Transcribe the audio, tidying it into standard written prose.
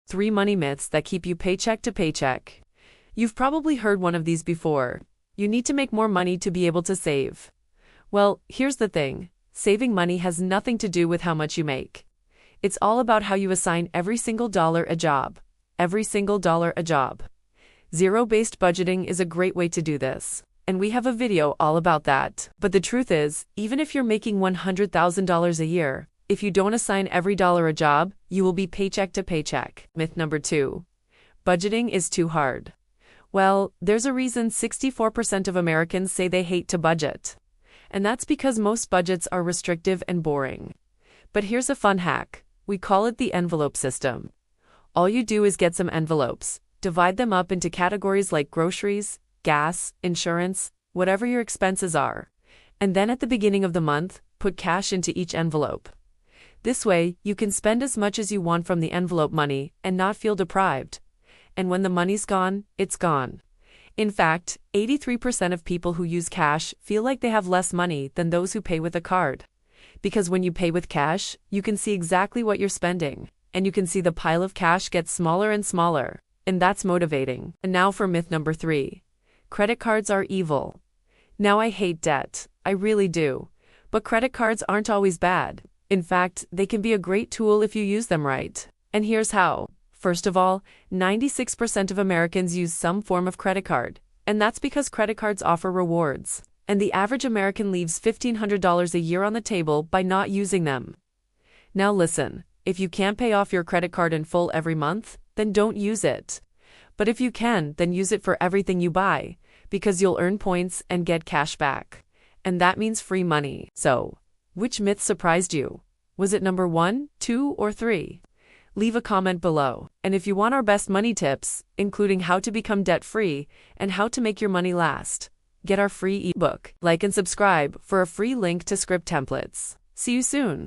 3 money myths that keep you paycheck to paycheck. You've probably heard one of these before. You need to make more money to be able to save. Well, here's the thing. Saving money has nothing to do with how much you make. It's all about how you assign every single dollar a job. Every single dollar a job. Zero-based budgeting is a great way to do this, and we have a video all about that. But the truth is, even if you're making $100,000 a year, if you don't assign every dollar a job, you will be paycheck to paycheck. Myth number 2. Budgeting is too hard. Well, there's a reason 64% of Americans say they hate to budget. And that's because most budgets are restrictive and boring. But here's a fun hack. We call it the envelope system. All you do is get some envelopes, divide them up into categories like groceries, gas, insurance, whatever your expenses are. And then at the beginning of the month, put cash into each envelope. This way, you can spend as much as you want from the envelope money and not feel deprived. And when the money's gone, it's gone. In fact, 83% of people who use cash feel like they have less money than those who pay with a card. Because when you pay with cash, you can see exactly what you're spending, and you can see the pile of cash get smaller and smaller, and that's motivating. And now for myth number 3. Credit cards are evil. Now I hate debt, I really do. But credit cards aren't always bad. In fact, they can be a great tool if you use them right. And here's how. First of all, 96% of Americans use some form of credit card, and that's because credit cards offer rewards. And the average American leaves $1,500 a year on the table by not using them. Now listen, if you can't pay off your credit card in full every month, then don't use it. But if you can, then use it for everything you buy, because you'll earn points and get cash back. And that means free money. So, which myth surprised you? Was it number 1, 2, or 3? Leave a comment below. And if you want our best money tips, including how to become debt-free and how to make your money last, get our free ebook. Like and subscribe for a free link to script templates. See you soon.